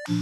Hello,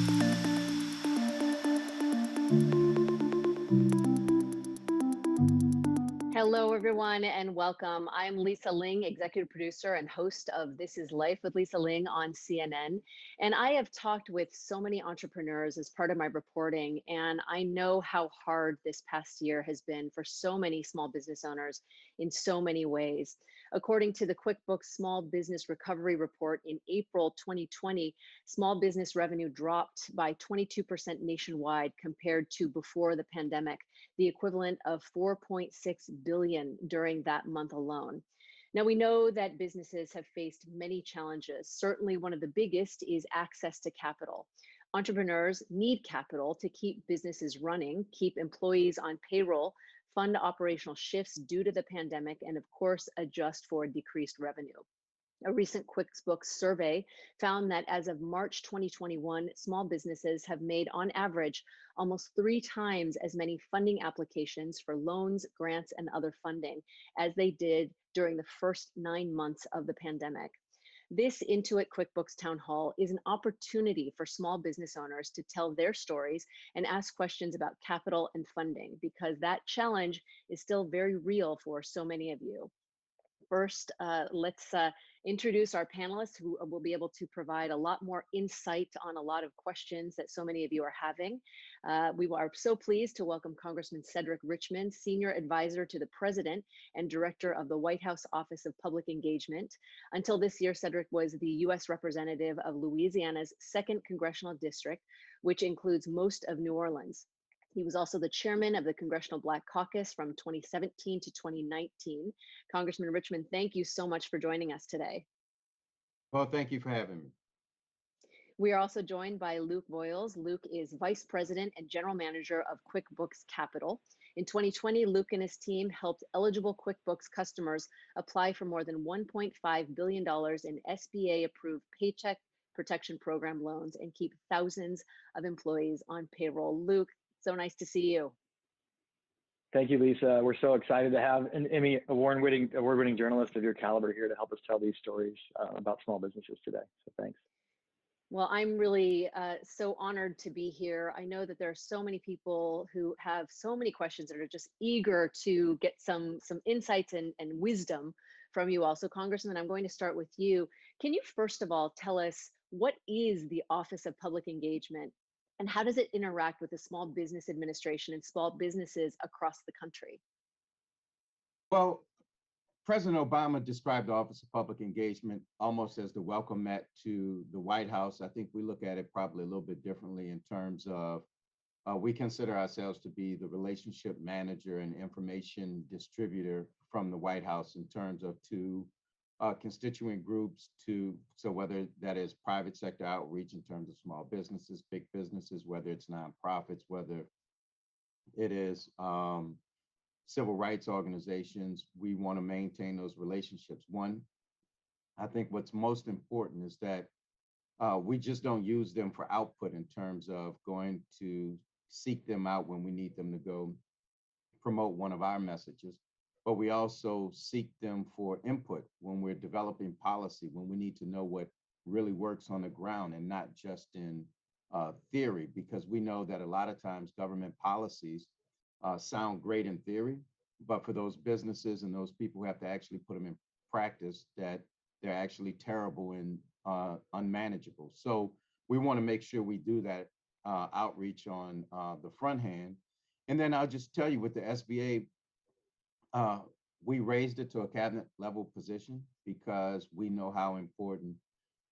everyone, and welcome. I'm Lisa Ling, executive producer and host of This is Life with Lisa Ling on CNN. And I have talked with so many entrepreneurs as part of my reporting, and I know how hard this past year has been for so many small business owners in so many ways. According to the QuickBooks Small Business Recovery Report in April 2020, small business revenue dropped by 22% nationwide compared to before the pandemic, the equivalent of 4.6 billion during that month alone. Now, we know that businesses have faced many challenges. Certainly, one of the biggest is access to capital. Entrepreneurs need capital to keep businesses running, keep employees on payroll, fund operational shifts due to the pandemic, and of course, adjust for decreased revenue. A recent QuickBooks survey found that as of March 2021, small businesses have made, on average, almost 3 times as many funding applications for loans, grants, and other funding as they did during the first 9 months of the pandemic. This Intuit QuickBooks Town Hall is an opportunity for small business owners to tell their stories and ask questions about capital and funding, because that challenge is still very real for so many of you. First, let's introduce our panelists who will be able to provide a lot more insight on a lot of questions that so many of you are having. We are so pleased to welcome Congressman Cedric Richmond, Senior Advisor to the President and Director of the White House Office of Public Engagement. Until this year, Cedric was the U.S. Representative of Louisiana's 2nd Congressional District, which includes most of New Orleans. He was also the chairman of the Congressional Black Caucus from 2017 to 2019. Congressman Richmond, thank you so much for joining us today. Well, thank you for having me. We are also joined by Luke Voiles. Luke is Vice President and General Manager of QuickBooks Capital. In 2020, Luke and his team helped eligible QuickBooks customers apply for more than $1.5 billion in SBA-approved Paycheck Protection Program loans and keep thousands of employees on payroll. Luke, so nice to see you. Thank you, Lisa. We're so excited to have an Emmy award-winning journalist of your caliber here to help us tell these stories about small businesses today. So thanks. Well, I'm really so honored to be here. I know that there are so many people who have so many questions that are just eager to get some insights and wisdom from you all. So Congressman, I'm going to start with you. Can you first of all tell us, what is the Office of Public Engagement and how does it interact with the Small Business Administration and small businesses across the country? Well, President Obama described the Office of Public Engagement almost as the welcome mat to the White House. I think we look at it probably a little bit differently in terms of we consider ourselves to be the relationship manager and information distributor from the White House in terms of to constituent groups, so whether that is private sector outreach in terms of small businesses, big businesses, whether it's nonprofits, whether it is civil rights organizations, we want to maintain those relationships. One, I think what's most important is that we just don't use them for output in terms of going to seek them out when we need them to go promote one of our messages, but we also seek them for input when we're developing policy, when we need to know what really works on the ground and not just in theory, because we know that a lot of times government policies sound great in theory, but for those businesses and those people who have to actually put them in practice, that they're actually terrible and unmanageable. So we want to make sure we do that outreach on the front hand. And then I'll just tell you with the SBA, we raised it to a cabinet level position because we know how important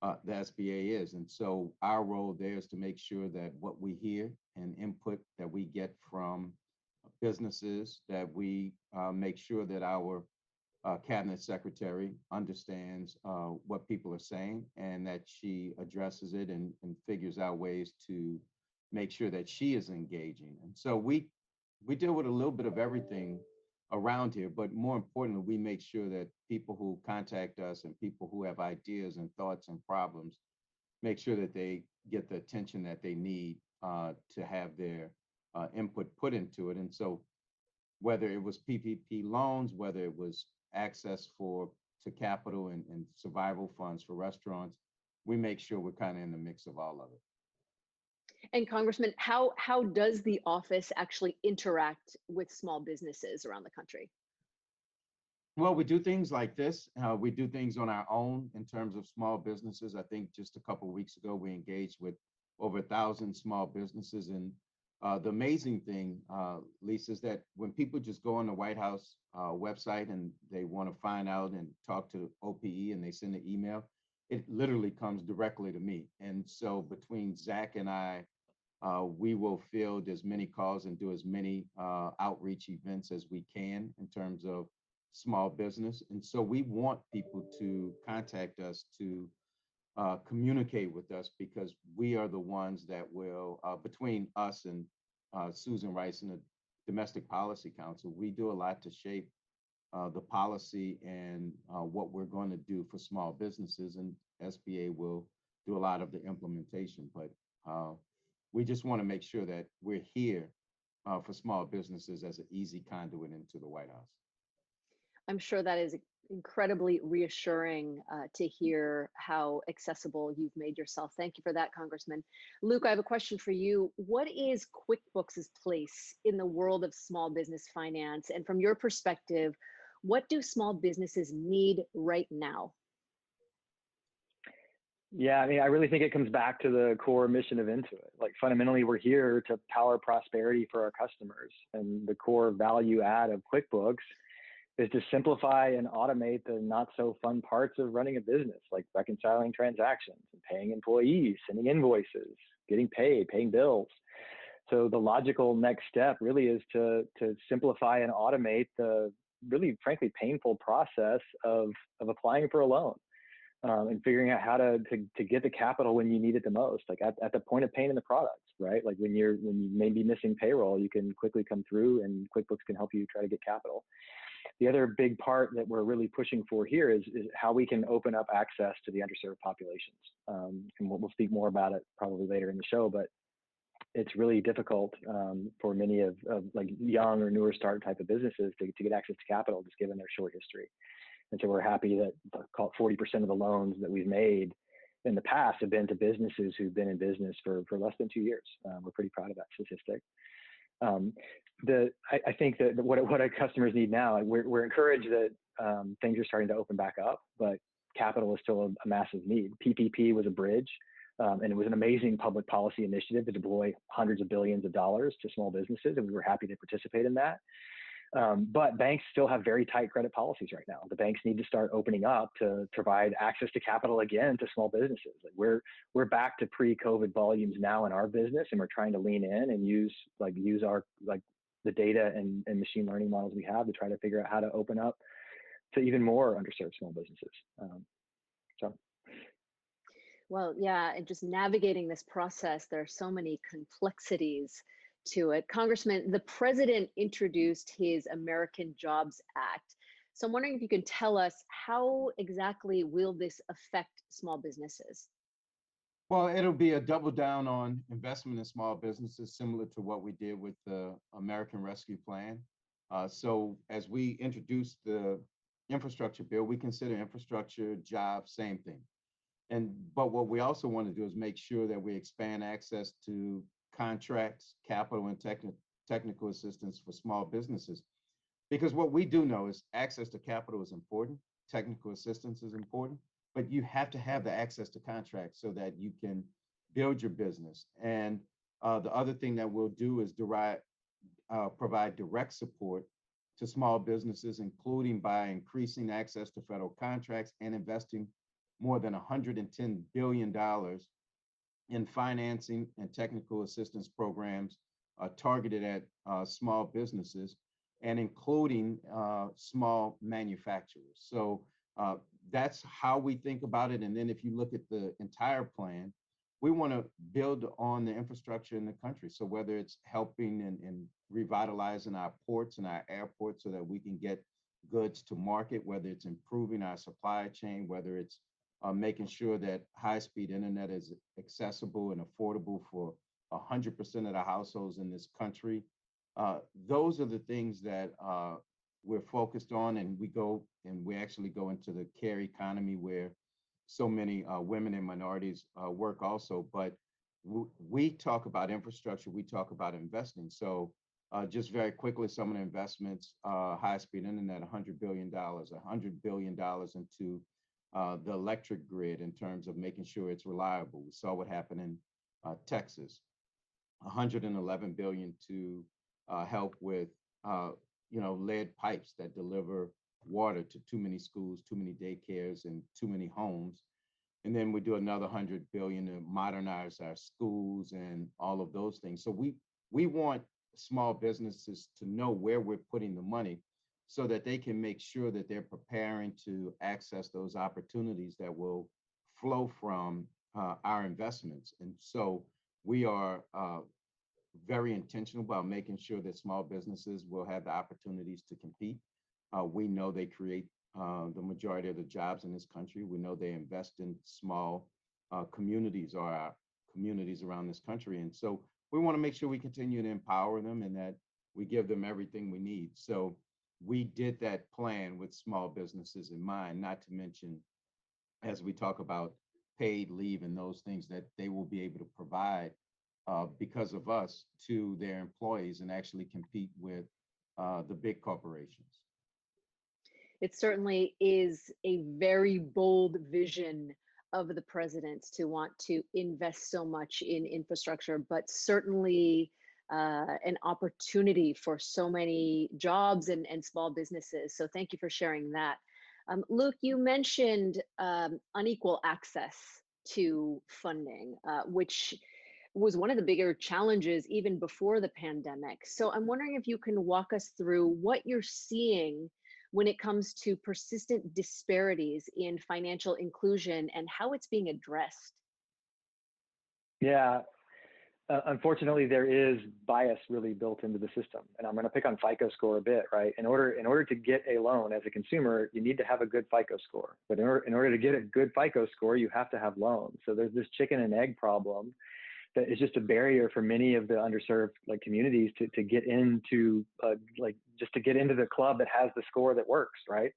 the SBA is. And so our role there is to make sure that what we hear and input that we get from businesses, that we make sure that our cabinet secretary understands what people are saying and that she addresses it and figures out ways to make sure that she is engaging. And so we deal with a little bit of everything around here, but more importantly, we make sure that people who contact us and people who have ideas and thoughts and problems, make sure that they get the attention that they need to have their input put into it. And so whether it was PPP loans, whether it was access to capital and survival funds for restaurants, we make sure we're kind of in the mix of all of it. And Congressman, how does the office actually interact with small businesses around the country? Well, we do things like this. We do things on our own in terms of small businesses. I think just a couple of weeks ago, we engaged with over 1,000 small businesses. And the amazing thing, Lisa, is that when people just go on the White House website and they want to find out and talk to OPE and they send an email, it literally comes directly to me. And so between Zach and I, we will field as many calls and do as many outreach events as we can in terms of small business. And so we want people to contact us to communicate with us because we are the ones that will, between us and Susan Rice and the Domestic Policy Council, we do a lot to shape the policy and what we're going to do for small businesses. And SBA will do a lot of the implementation. But we just want to make sure that we're here for small businesses as an easy conduit into the White House. I'm sure that is incredibly reassuring to hear how accessible you've made yourself. Thank you for that, Congressman. Luke, I have a question for you. What is QuickBooks' place in the world of small business finance? And from your perspective, what do small businesses need right now? Yeah, I mean, I really think it comes back to the core mission of Intuit. Like fundamentally, we're here to power prosperity for our customers. And the core value add of QuickBooks is to simplify and automate the not so fun parts of running a business, like reconciling transactions and paying employees, sending invoices, getting paid, paying bills. So the logical next step really is to simplify and automate the really, frankly, painful process of applying for a loan. And figuring out how to get the capital when you need it the most, like at the point of paying in the products, right? Like when you may be missing payroll, you can quickly come through and QuickBooks can help you try to get capital. The other big part that we're really pushing for here is how we can open up access to the underserved populations. And we'll speak more about it probably later in the show, but it's really difficult for many of like young or newer start type of businesses to get access to capital, just given their short history. And so we're happy that 40% of the loans that we've made in the past have been to businesses who've been in business for less than 2 years. We're pretty proud of that statistic. I think that what our customers need now, we're encouraged that things are starting to open back up, but capital is still a massive need. PPP was a bridge, and it was an amazing public policy initiative to deploy hundreds of billions of dollars to small businesses, and we were happy to participate in that. But banks still have very tight credit policies right now. The banks need to start opening up to provide access to capital again to small businesses. Like we're back to pre-COVID volumes now in our business, and we're trying to lean in and use our the data and machine learning models we have to try to figure out how to open up to even more underserved small businesses. Well, yeah, and just navigating this process, there are so many complexities to it. Congressman, the president introduced his American Jobs Act. So I'm wondering if you could tell us how exactly will this affect small businesses? Well, it'll be a double down on investment in small businesses, similar to what we did with the American Rescue Plan. So as we introduce the infrastructure bill, we consider infrastructure, jobs, same thing. But what we also want to do is make sure that we expand access to contracts, capital, and technical assistance for small businesses. Because what we do know is access to capital is important, technical assistance is important, but you have to have the access to contracts so that you can build your business. And the other thing that we'll do is provide direct support to small businesses, including by increasing access to federal contracts and investing more than $110 billion in financing and technical assistance programs targeted at small businesses and including small manufacturers. So that's how we think about it. And then if you look at the entire plan, we want to build on the infrastructure in the country. So whether it's helping and revitalizing our ports and our airports so that we can get goods to market, whether it's improving our supply chain, whether it's making sure that high-speed internet is accessible and affordable for 100% of the households in this country. Those are the things that we're focused on, and we actually go into the care economy where so many women and minorities work also. But we talk about infrastructure, we talk about investing. So just very quickly, some of the investments, high-speed internet, $100 billion, $100 billion into the electric grid in terms of making sure it's reliable. We saw what happened in Texas, 111 billion to help with lead pipes that deliver water to too many schools, too many daycares, and too many homes. And then we do another 100 billion to modernize our schools and all of those things. So we want small businesses to know where we're putting the money so that they can make sure that they're preparing to access those opportunities that will flow from our investments. And so we are very intentional about making sure that small businesses will have the opportunities to compete. We know they create the majority of the jobs in this country. We know they invest in small communities or our communities around this country. And so we want to make sure we continue to empower them and that we give them everything we need. So we did that plan with small businesses in mind, not to mention, as we talk about paid leave and those things that they will be able to provide because of us to their employees and actually compete with the big corporations. It certainly is a very bold vision of the president to want to invest so much in infrastructure, but certainly an opportunity for so many jobs and small businesses. So thank you for sharing that. Luke, you mentioned unequal access to funding, which was one of the bigger challenges even before the pandemic. So I'm wondering if you can walk us through what you're seeing when it comes to persistent disparities in financial inclusion and how it's being addressed. Yeah, unfortunately, there is bias really built into the system. And I'm going to pick on FICO score a bit, right? In order to get a loan as a consumer, you need to have a good FICO score. But in order to get a good FICO score, you have to have loans. So there's this chicken and egg problem that is just a barrier for many of the underserved communities to get into just to get into the club that has the score that works, right?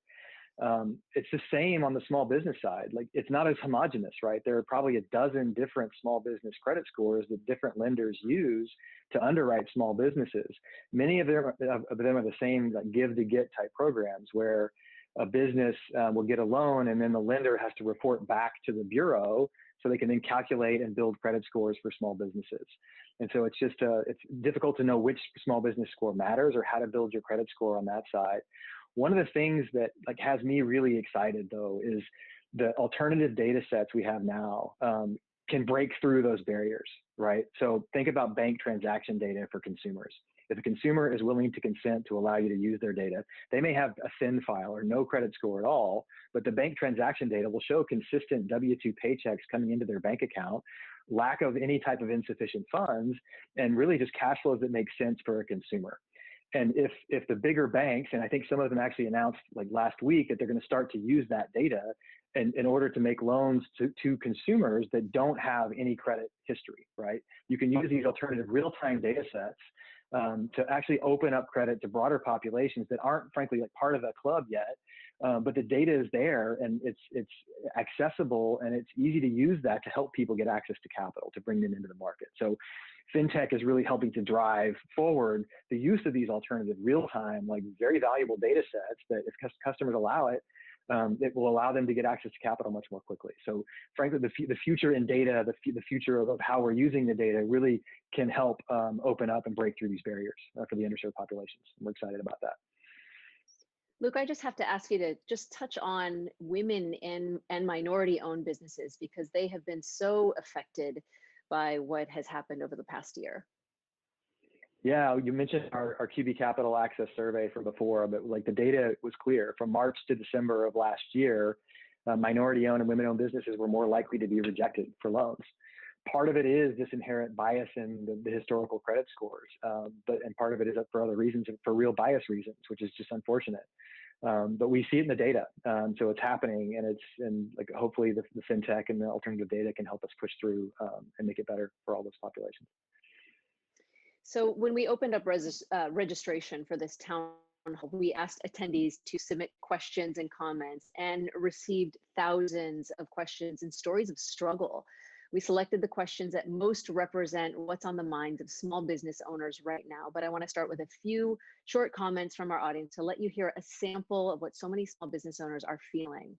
It's the same on the small business side. Like, it's not as homogenous, right? There are probably a dozen different small business credit scores that different lenders use to underwrite small businesses. Many of them are the same, like, give to get type programs where a business will get a loan and then the lender has to report back to the bureau so they can then calculate and build credit scores for small businesses. And so it's just it's difficult to know which small business score matters or how to build your credit score on that side. One of the things that has me really excited though is the alternative data sets we have now can break through those barriers, right? So think about bank transaction data for consumers. If a consumer is willing to consent to allow you to use their data, they may have a thin file or no credit score at all, but the bank transaction data will show consistent W-2 paychecks coming into their bank account, lack of any type of insufficient funds, and really just cash flows that make sense for a consumer. And if the bigger banks, and I think some of them actually announced last week that they're going to start to use that data in order to make loans to consumers that don't have any credit history, right? You can use these alternative real-time data sets to actually open up credit to broader populations that aren't frankly part of the club yet, but the data is there and it's accessible and it's easy to use that to help people get access to capital to bring them into the market. So fintech is really helping to drive forward the use of these alternative real-time, very valuable data sets that if customers allow it, it will allow them to get access to capital much more quickly. So frankly, the future in data, the future of how we're using the data really can help open up and break through these barriers for the underserved populations. We're excited about that. Luke, I just have to ask you to just touch on women and minority-owned businesses because they have been so affected by what has happened over the past year. Yeah, you mentioned our QB Capital Access survey from before, but the data was clear. From March to December of last year, minority-owned and women-owned businesses were more likely to be rejected for loans. Part of it is this inherent bias in the historical credit scores, and part of it is for other reasons, for real bias reasons, which is just unfortunate. But we see it in the data, so it's happening, and hopefully the fintech and the alternative data can help us push through and make it better for all those populations. So when we opened up registration for this town hall, we asked attendees to submit questions and comments and received thousands of questions and stories of struggle We selected the questions that most represent what's on the minds of small business owners right now. But I want to start with a few short comments from our audience to let you hear a sample of what so many small business owners are feeling.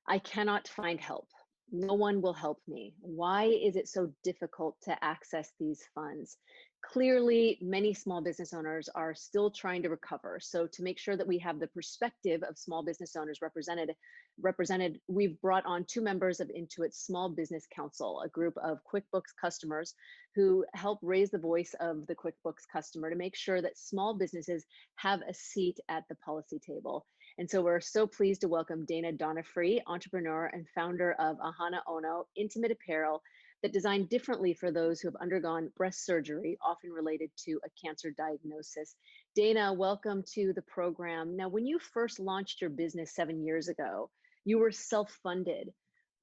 I cannot find help. No one will help me. Why is it so difficult to access these funds? Clearly, many small business owners are still trying to recover. So to make sure that we have the perspective of small business owners represented, we've brought on 2 members of Intuit's Small Business Council, a group of QuickBooks customers who help raise the voice of the QuickBooks customer to make sure that small businesses have a seat at the policy table. And so we're so pleased to welcome Dana Donofree, entrepreneur and founder of Ahana Ono Intimate Apparel that designed differently for those who have undergone breast surgery, often related to a cancer diagnosis. Dana, welcome to the program. Now, when you first launched your business 7 years ago, you were self-funded.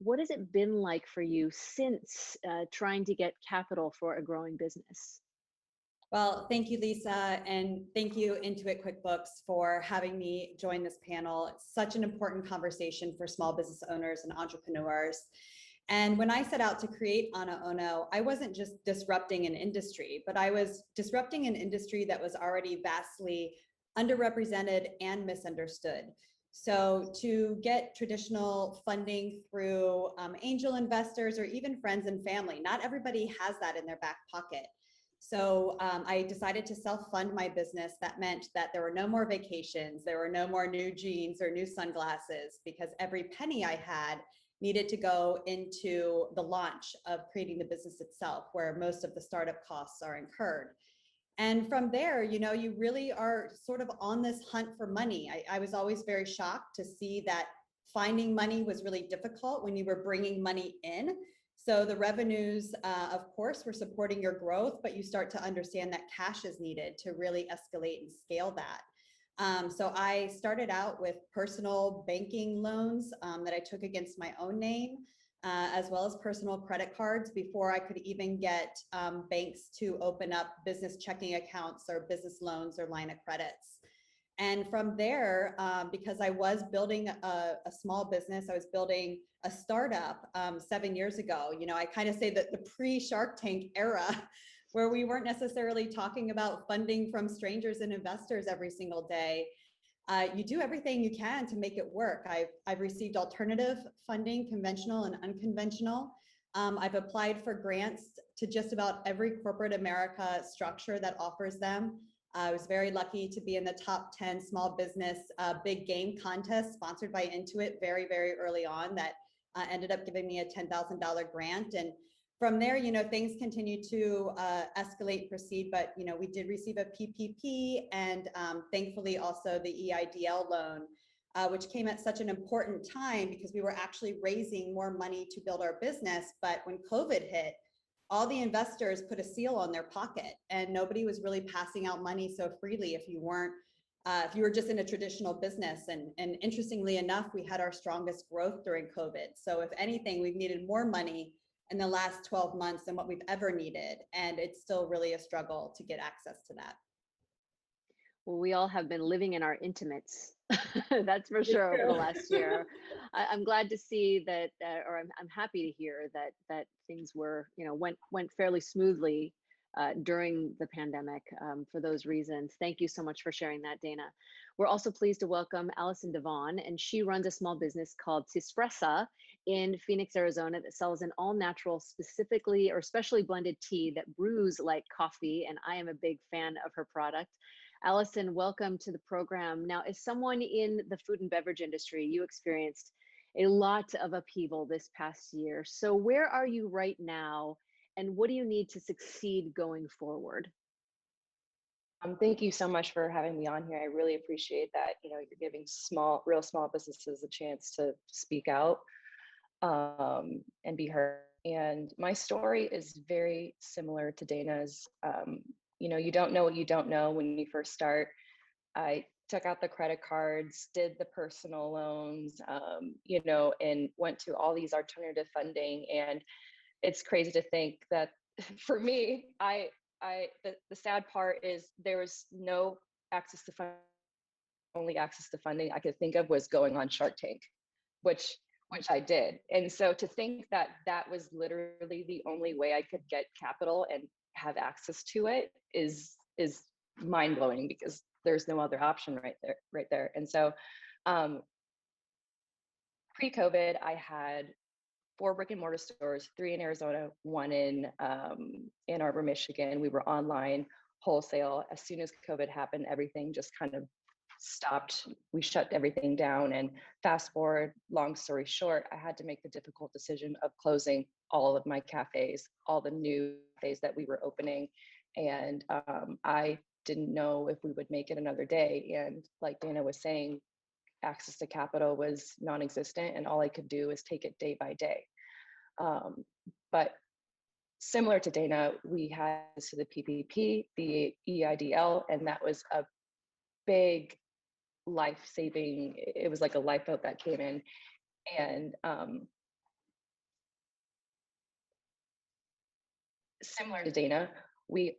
What has it been like for you since trying to get capital for a growing business? Well, thank you, Lisa, and thank you, Intuit QuickBooks, for having me join this panel. It's such an important conversation for small business owners and entrepreneurs. And when I set out to create Ahana Ono, I wasn't just disrupting an industry, but I was disrupting an industry that was already vastly underrepresented and misunderstood. So to get traditional funding through angel investors or even friends and family, not everybody has that in their back pocket. So I decided to self-fund my business. That meant that there were no more vacations, there were no more new jeans or new sunglasses, because every penny I had needed to go into the launch of creating the business itself, where most of the startup costs are incurred. And from there, you know, you really are sort of on this hunt for money. I was always very shocked to see that finding money was really difficult when you were bringing money in. So the revenues, of course, were supporting your growth, but you start to understand that cash is needed to really escalate and scale that. So I started out with personal banking loans that I took against my own name, as well as personal credit cards before I could even get banks to open up business checking accounts or business loans or line of credits. And from there, because I was building a small business, I was building a startup 7 years ago. You know, I kind of say that the pre-Shark Tank era, where we weren't necessarily talking about funding from strangers and investors every single day. You do everything you can to make it work. I've received alternative funding, conventional and unconventional. I've applied for grants to just about every corporate America structure that offers them. I was very lucky to be in the top 10 small business big game contest sponsored by Intuit very, very early on that ended up giving me a $10,000 grant. And from there, you know, things continue to escalate, proceed, but, you know, we did receive a PPP and thankfully also the EIDL loan, which came at such an important time because we were actually raising more money to build our business. But when COVID hit, all the investors put a seal on their pocket and nobody was really passing out money so freely if you were just in a traditional business. And interestingly enough, we had our strongest growth during COVID. So if anything, we've needed more money in the last 12 months than what we've ever needed. And it's still really a struggle to get access to that. Well, we all have been living in our intimates, that's for sure, over the last year. I'm glad to see that, or I'm happy to hear that things were, you know, went fairly smoothly during the pandemic for those reasons. Thank you so much for sharing that, Dana. We're also pleased to welcome Allison Dent, and she runs a small business called Tispressa in Phoenix, Arizona, that sells an all-natural, specifically or specially blended tea that brews like coffee, and I am a big fan of her product. Allison, welcome to the program. Now, as someone in the food and beverage industry, you experienced a lot of upheaval this past year. So where are you right now, and what do you need to succeed going forward? Thank you so much for having me on here. I really appreciate that. You know, you're giving real small businesses a chance to speak out and be heard. And my story is very similar to Dana's. You know, you don't know what you don't know when you first start. I took out the credit cards, did the personal loans, you know, and went to all these alternative funding. And it's crazy to think that for me, the sad part is there was no access to funding. Only access to funding I could think of was going on Shark Tank, which which I did. And so to think that that was literally the only way I could get capital and have access to it is mind blowing, because there's no other option right there. And so pre-COVID, I had 4 brick and mortar stores, 3 in Arizona, 1 in Ann Arbor, Michigan. We were online wholesale. As soon as COVID happened, everything just kind of stopped. We shut everything down. And fast forward, long story short, I had to make the difficult decision of closing all of my cafes, all the new cafes that we were opening. And I didn't know if we would make it another day. And like Dana was saying, access to capital was non-existent, and all I could do was take it day by day. But similar to Dana, we had to the PPP, the EIDL, and that was a big life-saving, it was like a lifeboat that came in. And similar to Dana, we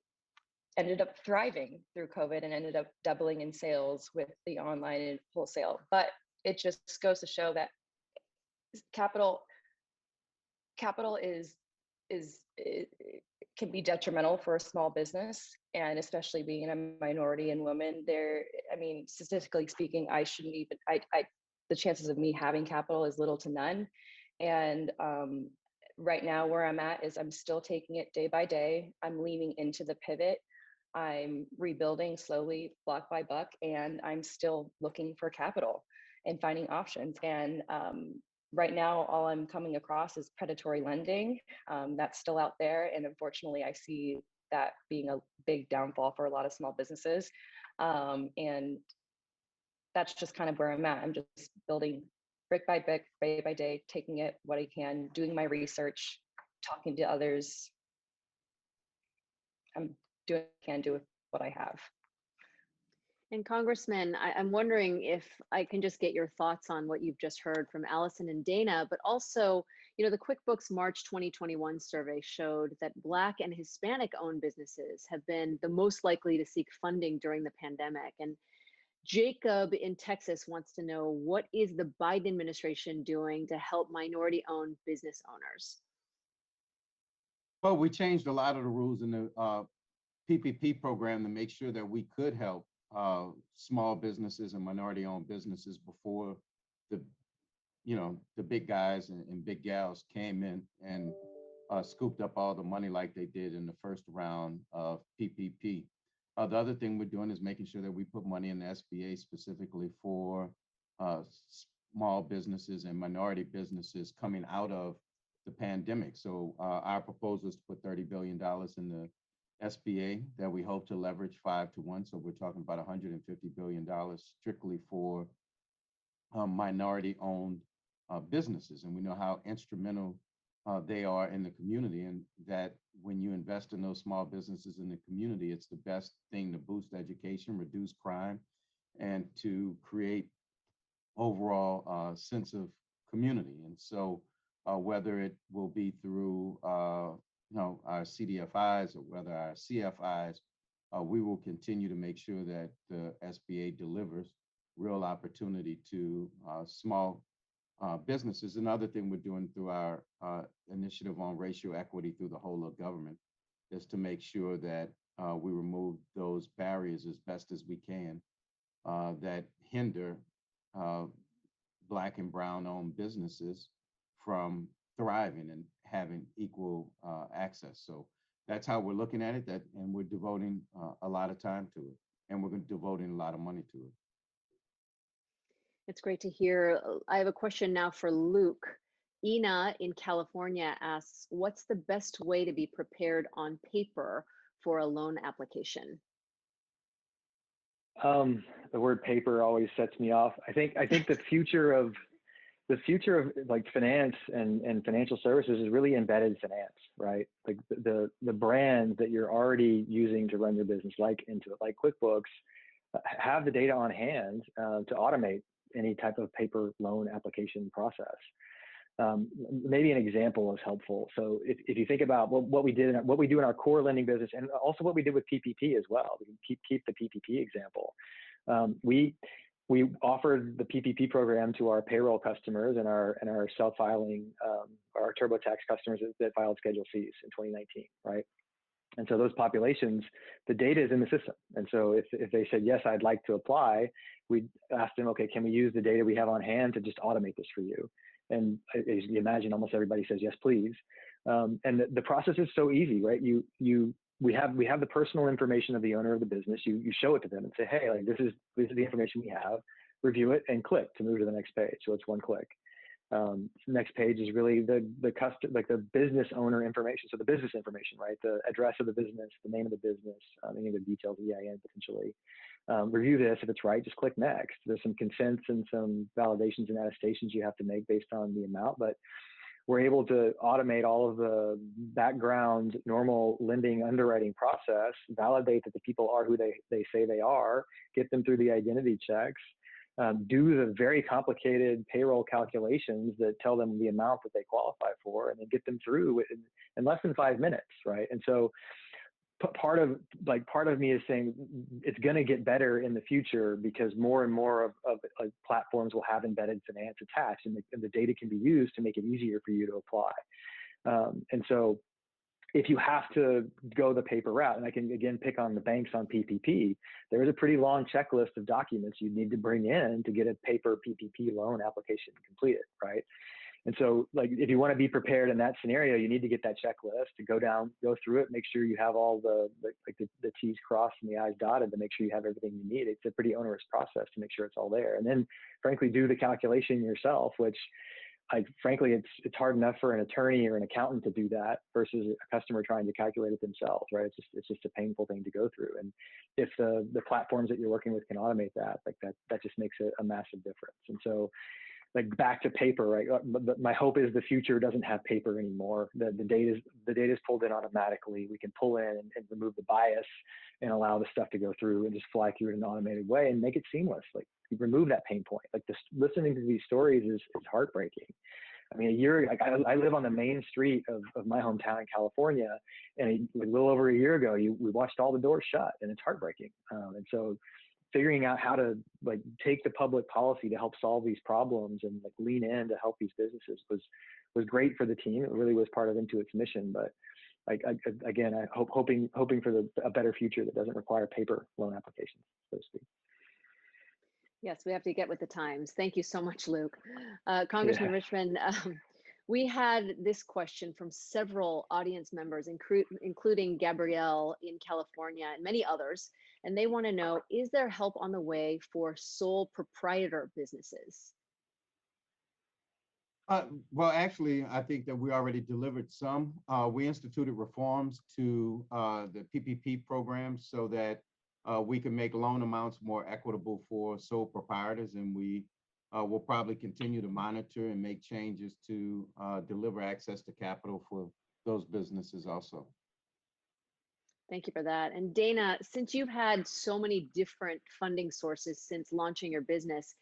ended up thriving through COVID and ended up doubling in sales with the online and wholesale. But it just goes to show that capital it can be detrimental for a small business, and especially being a minority and woman. I mean, statistically speaking, I shouldn't even. The chances of me having capital is little to none. And right now, where I'm at is I'm still taking it day by day. I'm leaning into the pivot. I'm rebuilding slowly, block by block, and I'm still looking for capital and finding options. And right now, all I'm coming across is predatory lending. That's still out there. And unfortunately, I see that being a big downfall for a lot of small businesses. And that's just kind of where I'm at. I'm just building brick by brick, day by day, taking it what I can, doing my research, talking to others. I'm doing what I can do with what I have. And Congressman, I'm wondering if I can just get your thoughts on what you've just heard from Allison and Dana, but also, the QuickBooks March 2021 survey showed that Black and Hispanic owned businesses have been the most likely to seek funding during the pandemic. And Jacob in Texas wants to know, what is the Biden administration doing to help minority owned business owners? Well, we changed a lot of the rules in the PPP program to make sure that we could help small businesses and minority-owned businesses before the big guys and big gals came in and scooped up all the money like they did in the first round of PPP. The other thing we're doing is making sure that we put money in the SBA specifically for small businesses and minority businesses coming out of the pandemic. So our proposal is to put $30 billion in the SBA that we hope to leverage 5 to 1. So we're talking about $150 billion strictly for minority-owned businesses. And we know how instrumental they are in the community, and that when you invest in those small businesses in the community, it's the best thing to boost education, reduce crime, and to create overall sense of community. And so whether it will be through our CDFIs or whether our CFIs, we will continue to make sure that the SBA delivers real opportunity to small businesses. Another thing we're doing through our initiative on racial equity through the whole of government is to make sure that we remove those barriers as best as we can that hinder Black and Brown owned businesses from thriving and having equal access. So that's how we're looking at it, and we're devoting a lot of time to it, and we're devoting a lot of money to it. It's great to hear. I have a question now for Luke. Ina in California asks, what's the best way to be prepared on paper for a loan application? The word paper always sets me off. I think the future of like finance and financial services is really embedded finance, right? Like the brands that you're already using to run your business, like Intuit, like QuickBooks, have the data on hand to automate any type of paper loan application process. Maybe an example is helpful. So if you think about what we do in our core lending business, and also what we did with PPP as well, we can keep the PPP example. we offered the PPP program to our payroll customers and our self-filing, our TurboTax customers that filed Schedule Cs in 2019, right? And so those populations, the data is in the system. And so if they said, yes, I'd like to apply, we'd ask them, okay, can we use the data we have on hand to just automate this for you? And as you imagine, almost everybody says, yes, please. And the process is so easy, right? We have the personal information of the owner of the business. You show it to them and say, hey, like this is the information we have, review it and click to move to the next page. So it's one click. Next page is really the business owner information. So the business information, right? The address of the business, the name of the business, any of the details, EIN potentially. Review this. If it's right, just click next. There's some consents and some validations and attestations you have to make based on the amount, but we're able to automate all of the background normal lending underwriting process, validate that the people are who they say they are, get them through the identity checks, do the very complicated payroll calculations that tell them the amount that they qualify for, and then get them through in less than 5 minutes, right? And so part of me is saying it's going to get better in the future because more and more of platforms will have embedded finance attached, and the data can be used to make it easier for you to apply. And so if you have to go the paper route, and I can again pick on the banks on PPP, there is a pretty long checklist of documents you need to bring in to get a paper PPP loan application completed, right? And so like, if you want to be prepared in that scenario, you need to get that checklist to go through it, make sure you have all the T's crossed and the I's dotted to make sure you have everything you need. It's a pretty onerous process to make sure it's all there. And then frankly, do the calculation yourself, which frankly, it's hard enough for an attorney or an accountant to do that versus a customer trying to calculate it themselves, right? It's just a painful thing to go through. And if the platforms that you're working with can automate that, that just makes a massive difference. And so, like back to paper, right? But my hope is the future doesn't have paper anymore. The data is pulled in automatically. We can pull in and remove the bias and allow the stuff to go through and just fly through in an automated way and make it seamless. Like you remove that pain point. Like listening to these stories is heartbreaking. I mean, I live on the main street of my hometown in California, and a little over a year ago, we watched all the doors shut, and it's heartbreaking. And so figuring out how to like take the public policy to help solve these problems and like lean in to help these businesses was great for the team. It really was part of Intuit's mission. But again, I hoping for a better future that doesn't require paper loan applications, so to speak. Yes, we have to get with the times. Thank you so much, Luke. Congressman Richmond, we had this question from several audience members, including Gabrielle in California and many others. And they want to know, is there help on the way for sole proprietor businesses? Well, actually, I think that we already delivered some. We instituted reforms to the PPP program so that we can make loan amounts more equitable for sole proprietors, and we will probably continue to monitor and make changes to deliver access to capital for those businesses also. Thank you for that. And Dana, since you've had so many different funding sources since launching your business,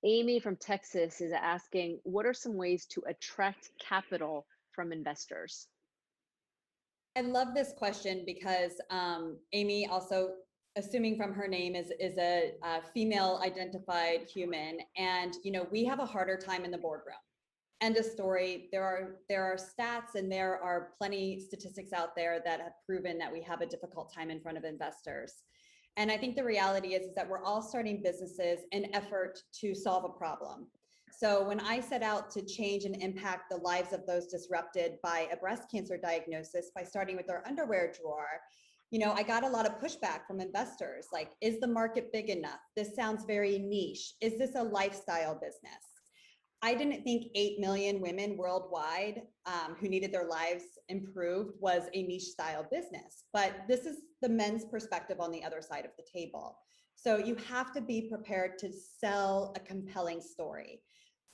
Amy from Texas is asking, what are some ways to attract capital from investors? I love this question because Amy, also assuming from her name, is a female identified human. And, we have a harder time in the boardroom. End of story. There are stats and there are plenty statistics out there that have proven that we have a difficult time in front of investors. And I think the reality is that we're all starting businesses in effort to solve a problem. So when I set out to change and impact the lives of those disrupted by a breast cancer diagnosis by starting with their underwear drawer, I got a lot of pushback from investors. Like, is the market big enough? This sounds very niche. Is this a lifestyle business? I didn't think 8 million women worldwide who needed their lives improved was a niche style business, but this is the men's perspective on the other side of the table. So you have to be prepared to sell a compelling story.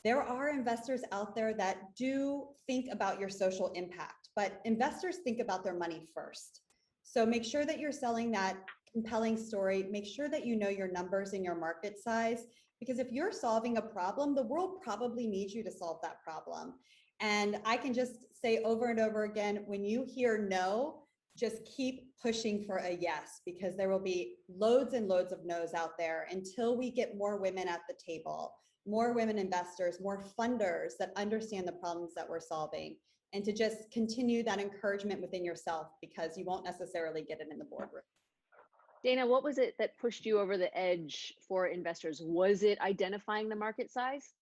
There are investors out there that do think about your social impact, but investors think about their money first. So make sure that you're selling that compelling story. Make sure that you know your numbers and your market size, because if you're solving a problem, the world probably needs you to solve that problem. And I can just say over and over again, when you hear no, just keep pushing for a yes, because there will be loads and loads of no's out there until we get more women at the table, more women investors, more funders that understand the problems that we're solving, and to just continue that encouragement within yourself, because you won't necessarily get it in the boardroom. Dana, what was it that pushed you over the edge for investors? Was it identifying the market size?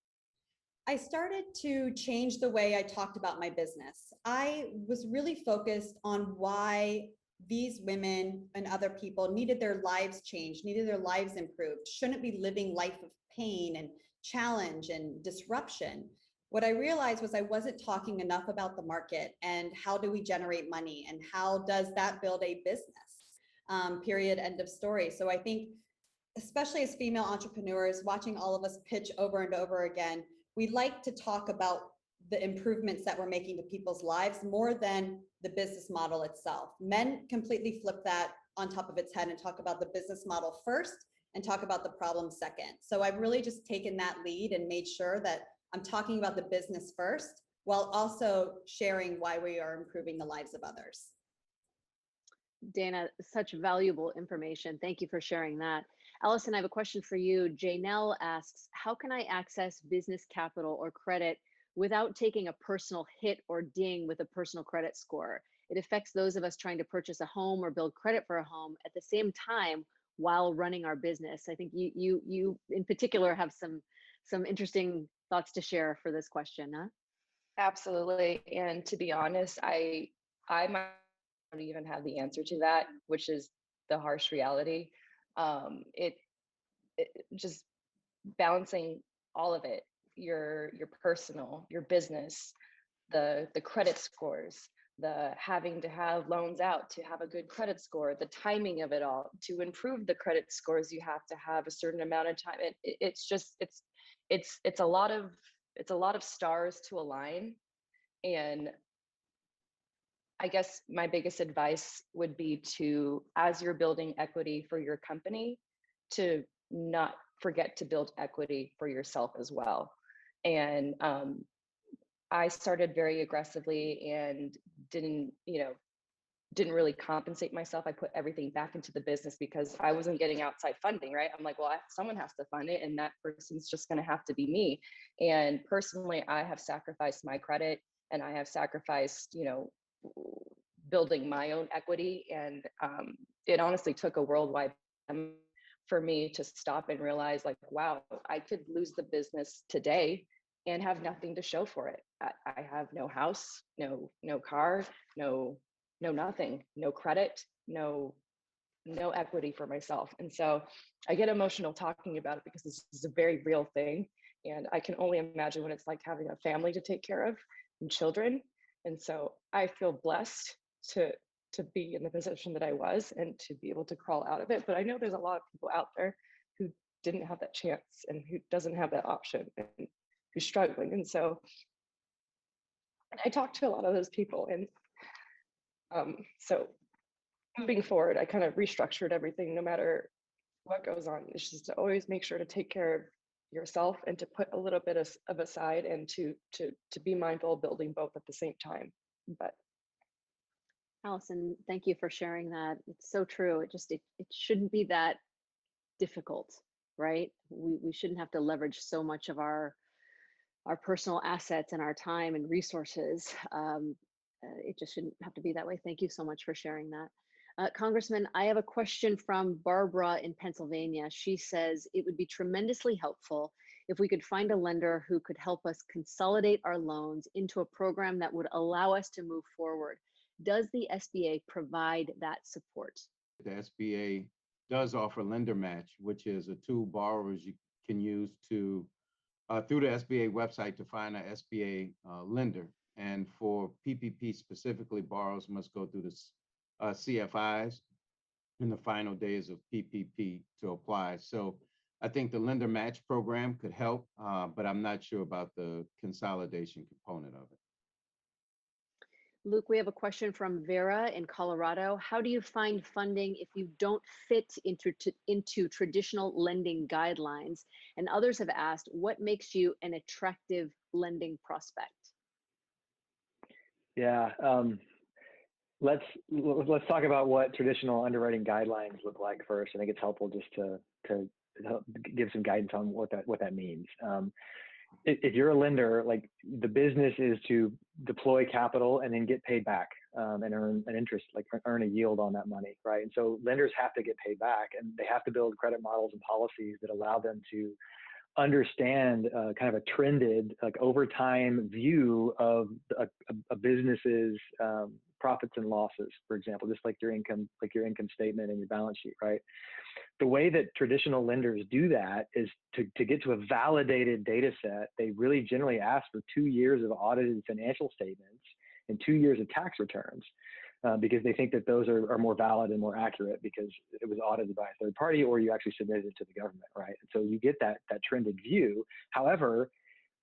I started to change the way I talked about my business. I was really focused on why these women and other people needed their lives changed, needed their lives improved, shouldn't be living life of pain and challenge and disruption. What I realized was I wasn't talking enough about the market and how do we generate money and how does that build a business, period, end of story. So I think, especially as female entrepreneurs, watching all of us pitch over and over again, we like to talk about the improvements that we're making to people's lives more than the business model itself. Men completely flip that on top of its head and talk about the business model first and talk about the problem second. So I've really just taken that lead and made sure that I'm talking about the business first while also sharing why we are improving the lives of others. Dana, such valuable information. Thank you for sharing that. Allison, I have a question for you. Janelle asks, how can I access business capital or credit without taking a personal hit or ding with a personal credit score? It affects those of us trying to purchase a home or build credit for a home at the same time while running our business. I think you in particular have some interesting thoughts to share for this question, huh? Absolutely. And to be honest, I might not even have the answer to that, which is the harsh reality. It just balancing all of it, your personal, your business, the credit scores, the having to have loans out to have a good credit score, the timing of it all. To improve the credit scores, you have to have a certain amount of time. It's a lot of stars to align. And I guess my biggest advice would be to, as you're building equity for your company, to not forget to build equity for yourself as well. And I started very aggressively and didn't really compensate myself. I put everything back into the business because I wasn't getting outside funding, right? I'm like, well, someone has to fund it, and that person's just going to have to be me. And personally, I have sacrificed my credit, and I have sacrificed, building my own equity. And it honestly took a worldwide for me to stop and realize, like, wow, I could lose the business today and have nothing to show for it. I have no house, no car, no nothing, no credit, no equity for myself. And so I get emotional talking about it because this is a very real thing. And I can only imagine what it's like having a family to take care of and children. And so I feel blessed to be in the position that I was and to be able to crawl out of it. But I know there's a lot of people out there who didn't have that chance and who doesn't have that option and who's struggling. And so I talked to a lot of those people. And so moving forward, I kind of restructured everything. No matter what goes on, it's just to always make sure to take care of yourself and to put a little bit of aside and to be mindful of building both at the same time. But Allison, thank you for sharing that. It's so true. It shouldn't be that difficult, right? We shouldn't have to leverage so much of our personal assets and our time and resources. It just shouldn't have to be that way. Thank you so much for sharing that. Congressman, I have a question from Barbara in Pennsylvania. She says, it would be tremendously helpful if we could find a lender who could help us consolidate our loans into a program that would allow us to move forward. Does the SBA provide that support? The SBA does offer lender match, which is a tool borrowers you can use to through the SBA website to find an SBA lender. And for PPP specifically, borrowers must go through the CFIs in the final days of PPP to apply. So I think the lender match program could help, but I'm not sure about the consolidation component of it. Luke, we have a question from Vera in Colorado. How do you find funding if you don't fit into traditional lending guidelines? And others have asked, what makes you an attractive lending prospect? Yeah, let's talk about what traditional underwriting guidelines look like first. I think it's helpful just to help give some guidance on what that means. If you're a lender, like the business is to deploy capital and then get paid back and earn an interest, like earn a yield on that money, right? And so lenders have to get paid back, and they have to build credit models and policies that allow them to understand kind of a trended, like over time view of a business's profits and losses, for example, just like your income statement and your balance sheet, right? The way that traditional lenders do that is to get to a validated data set. They really generally ask for 2 years of audited financial statements and 2 years of tax returns. Because they think that those are more valid and more accurate because it was audited by a third party, or you actually submitted it to the government, right? And so you get that trended view. However,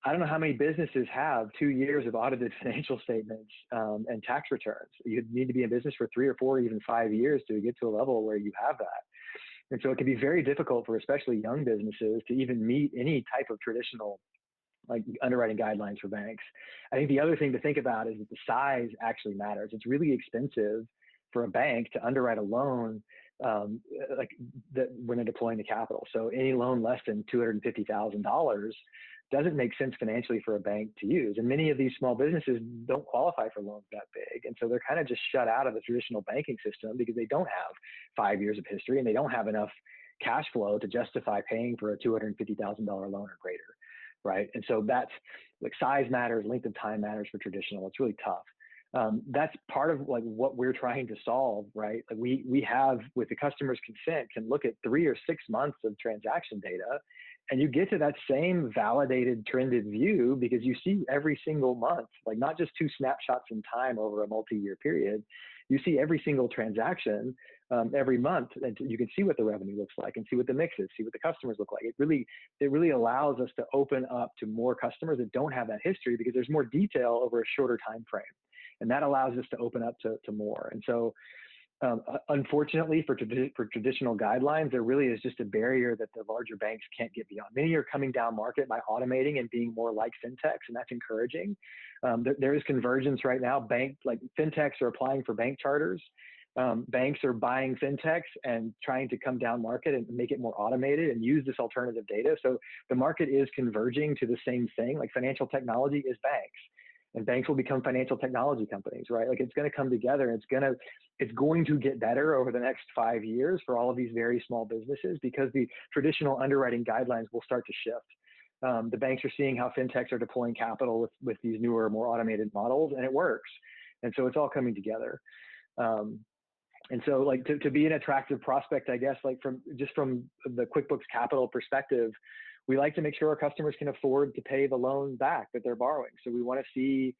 I don't know how many businesses have 2 years of audited financial statements and tax returns. You need to be in business for 3 or 4, even 5 years to get to a level where you have that. And so it can be very difficult for especially young businesses to even meet any type of traditional like underwriting guidelines for banks. I think the other thing to think about is that the size actually matters. It's really expensive for a bank to underwrite a loan like that when they're deploying the capital. So any loan less than $250,000 doesn't make sense financially for a bank to use. And many of these small businesses don't qualify for loans that big. And so they're kind of just shut out of the traditional banking system because they don't have 5 years of history and they don't have enough cash flow to justify paying for a $250,000 loan or greater. Right. And so that's like size matters, length of time matters for traditional. It's really tough. That's part of like what we're trying to solve, right? Like we have, with the customer's consent, can look at 3 or 6 months of transaction data, and you get to that same validated trended view because you see every single month, like not just 2 snapshots in time over a multi-year period. You see every single transaction every month, and you can see what the revenue looks like and see what the mix is, see what the customers look like. It really allows us to open up to more customers that don't have that history because there's more detail over a shorter time frame, and that allows us to open up to more. And so, unfortunately, for traditional guidelines, there really is just a barrier that the larger banks can't get beyond. Many are coming down market by automating and being more like fintechs, and that's encouraging. There is convergence right now. Fintechs are applying for bank charters. Banks are buying fintechs and trying to come down market and make it more automated and use this alternative data. So the market is converging to the same thing. Like financial technology is banks, and banks will become financial technology companies, right? Like it's going to come together, and it's going to get better over the next 5 years for all of these very small businesses because the traditional underwriting guidelines will start to shift. The banks are seeing how fintechs are deploying capital with these newer, more automated models, and it works. And so it's all coming together. And so like to be an attractive prospect, I guess, like from the QuickBooks Capital perspective, we like to make sure our customers can afford to pay the loan back that they're borrowing. So we want to see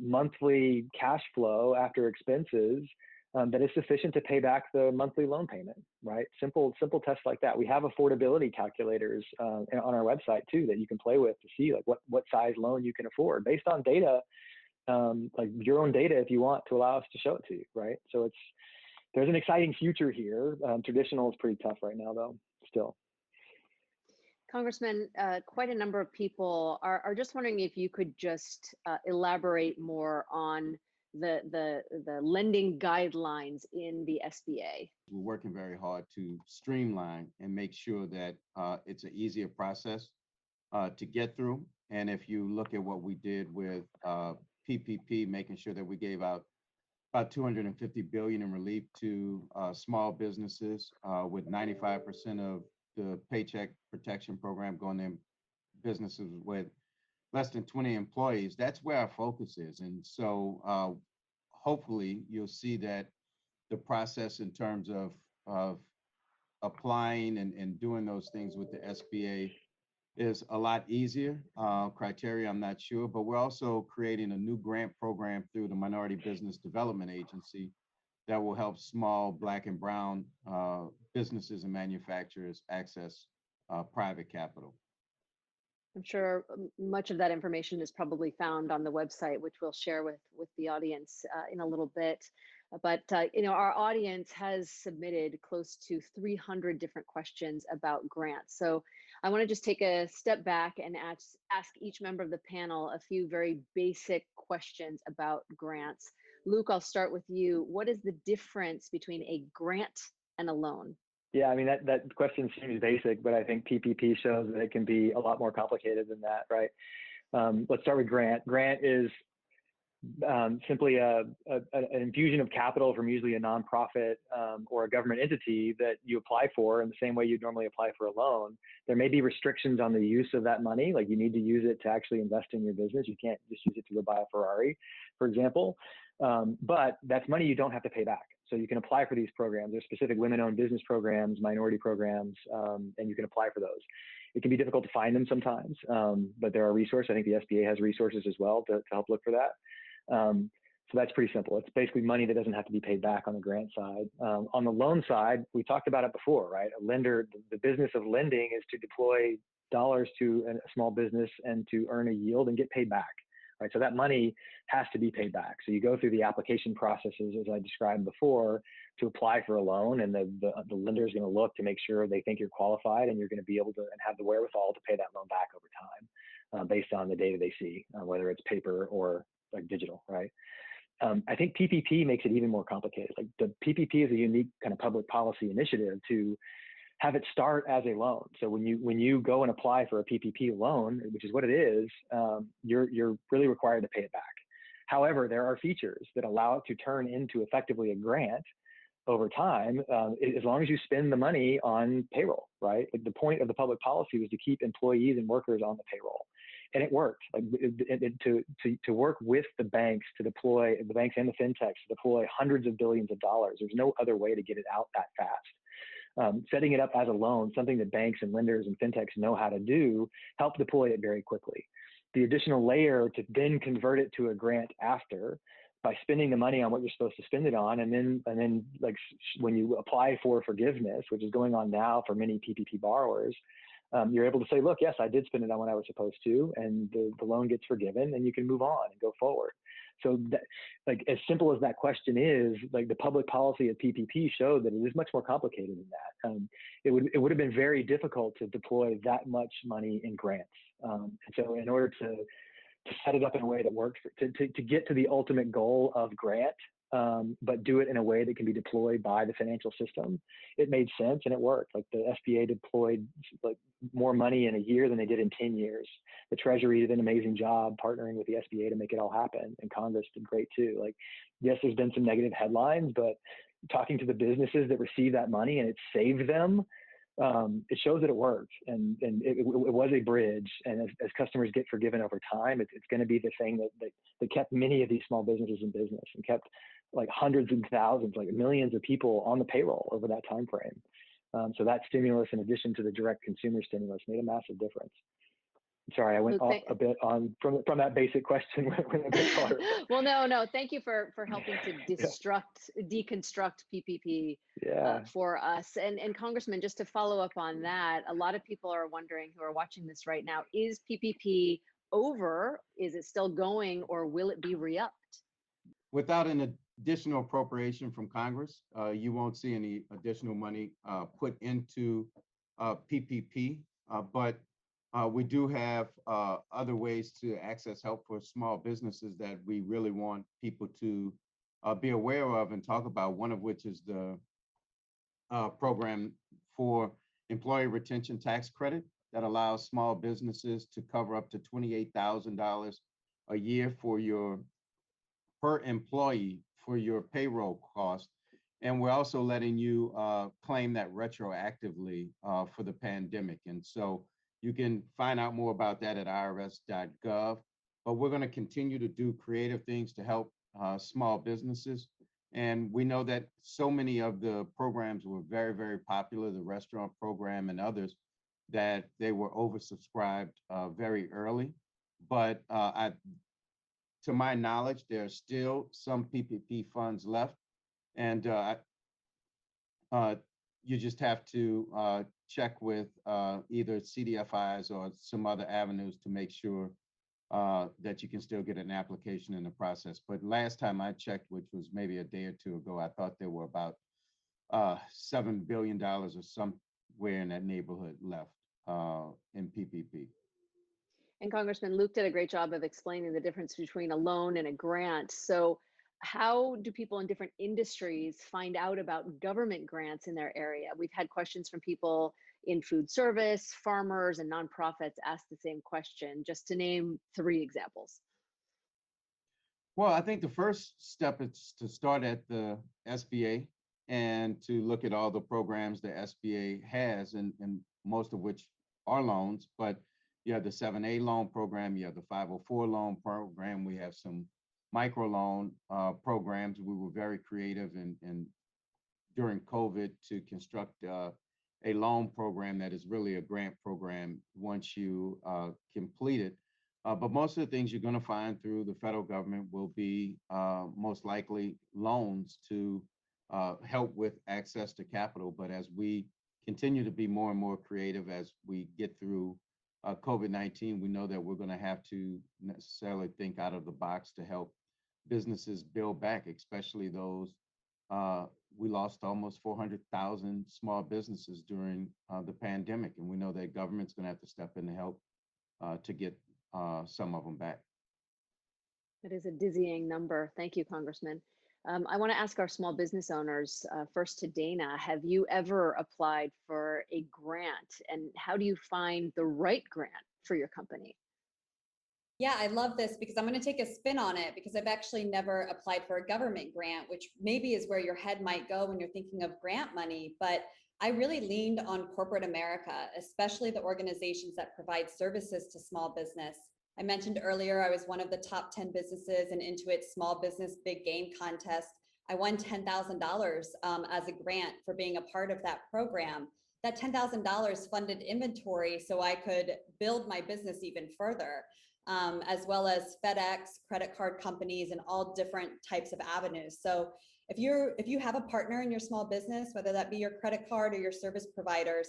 monthly cash flow after expenses that is sufficient to pay back the monthly loan payment, right? Simple tests like that. We have affordability calculators on our website too that you can play with to see like what size loan you can afford based on data, like your own data if you want to allow us to show it to you, right? So there's an exciting future here. Traditional is pretty tough right now, though, still. Congressman, quite a number of people are just wondering if you could just elaborate more on the lending guidelines in the SBA. We're working very hard to streamline and make sure that it's an easier process to get through. And if you look at what we did with PPP, making sure that we gave out about $250 billion in relief to small businesses, with 95% of the Paycheck Protection Program going in businesses with less than 20 employees. That's where our focus is. And so hopefully you'll see that the process in terms of applying and doing those things with the SBA is a lot easier. Criteria, I'm not sure, but we're also creating a new grant program through the Minority Business Development Agency that will help small Black and Brown businesses and manufacturers access private capital. I'm sure much of that information is probably found on the website, which we'll share with the audience in a little bit. But our audience has submitted close to 300 different questions about grants. So I want to just take a step back and ask each member of the panel a few very basic questions about grants. Luke, I'll start with you. What is the difference between a grant and a loan? Yeah, I mean, that question seems basic, but I think PPP shows that it can be a lot more complicated than that, right? Let's start with grant. Grant is simply an infusion of capital from usually a nonprofit or a government entity that you apply for in the same way you'd normally apply for a loan. There may be restrictions on the use of that money, like you need to use it to actually invest in your business. You can't just use it to go buy a Ferrari, for example. But that's money you don't have to pay back. So you can apply for these programs. There's specific women-owned business programs, minority programs, and you can apply for those. It can be difficult to find them sometimes, but there are resources. I think the SBA has resources as well to help look for that. So that's pretty simple. It's basically money that doesn't have to be paid back on the grant side. On the loan side, we talked about it before, right? A lender, the business of lending is to deploy dollars to a small business and to earn a yield and get paid back, right? So that money has to be paid back. So you go through the application processes, as I described before, to apply for a loan, and the lender is going to look to make sure they think you're qualified and you're going to be able to and have the wherewithal to pay that loan back over time based on the data they see, whether it's paper or like digital, right? I think PPP makes it even more complicated. Like the PPP is a unique kind of public policy initiative to have it start as a loan. So when you go and apply for a PPP loan, which is what it is, you're really required to pay it back. However, there are features that allow it to turn into effectively a grant over time, as long as you spend the money on payroll, right? Like the point of the public policy was to keep employees and workers on the payroll. And it worked. Like to work with the banks to deploy, the banks and the fintechs to deploy hundreds of billions of dollars. There's no other way to get it out that fast. Setting it up as a loan, something that banks and lenders and fintechs know how to do, help deploy it very quickly. The additional layer to then convert it to a grant after by spending the money on what you're supposed to spend it on, and then like when you apply for forgiveness, which is going on now for many PPP borrowers, you're able to say, look, yes, I did spend it on what I was supposed to, and the loan gets forgiven, and you can move on and go forward. So that, like, as simple as that question is, like the public policy of PPP showed that it is much more complicated than that. It would have been very difficult to deploy that much money in grants. And so in order to set it up in a way that works, to get to the ultimate goal of grant, but do it in a way that can be deployed by the financial system, it made sense and it worked. Like the SBA deployed like more money in a year than they did in 10 years. The Treasury did an amazing job partnering with the SBA to make it all happen, and Congress did great too. Like, yes, there's been some negative headlines, but talking to the businesses that receive that money and it saved them, it shows that it worked, and it was a bridge. And as customers get forgiven over time, it's going to be the thing that kept many of these small businesses in business and kept like hundreds and thousands, like millions of people on the payroll over that time frame. So that stimulus, in addition to the direct consumer stimulus, made a massive difference. Sorry, I went off a bit on from that basic question. Went a bit far. Well, no. Thank you for helping to deconstruct PPP for us. And Congressman, just to follow up on that, a lot of people are wondering, who are watching this right now, is PPP over? Is it still going, or will it be re-upped? Without an additional appropriation from Congress, you won't see any additional money put into PPP, but we do have other ways to access help for small businesses that we really want people to be aware of and talk about, one of which is the program for employee retention tax credit that allows small businesses to cover up to $28,000 a year for your per employee for your payroll cost. And we're also letting you claim that retroactively for the pandemic. And so you can find out more about that at irs.gov. But we're going to continue to do creative things to help small businesses. And we know that so many of the programs were very, very popular, the restaurant program and others, that they were oversubscribed very early. But to my knowledge, there are still some PPP funds left. And you just have to check with either CDFIs or some other avenues to make sure that you can still get an application in the process. But last time I checked, which was maybe a day or two ago, I thought there were about $7 billion or somewhere in that neighborhood left in PPP. And Congressman, Luke did a great job of explaining the difference between a loan and a grant. So how do people in different industries find out about government grants in their area? We've had questions from people in food service, farmers, and nonprofits ask the same question, just to name 3 examples. Well, I think the first step is to start at the SBA and to look at all the programs the SBA has, and most of which are loans. But you have the 7A loan program, you have the 504 loan program, we have some microloan programs. We were very creative in during COVID to construct a loan program that is really a grant program once you complete it. But most of the things you're going to find through the federal government will be most likely loans to help with access to capital. But as we continue to be more and more creative as we get through COVID-19, we know that we're going to have to necessarily think out of the box to help businesses build back, especially those. We lost almost 400,000 small businesses during the pandemic, and we know that government's going to have to step in to help to get some of them back. That is a dizzying number. Thank you, Congressman. I want to ask our small business owners, first to Dana, have you ever applied for a grant, and how do you find the right grant for your company? Yeah, I love this because I'm going to take a spin on it because I've actually never applied for a government grant, which maybe is where your head might go when you're thinking of grant money. But I really leaned on corporate America, especially the organizations that provide services to small business. I mentioned earlier, I was one of the top 10 businesses in Intuit's Small Business Big Game contest. I won $10,000 as a grant for being a part of that program. That $10,000 funded inventory so I could build my business even further. As well as FedEx, credit card companies, and all different types of avenues. So if you have a partner in your small business, whether that be your credit card or your service providers,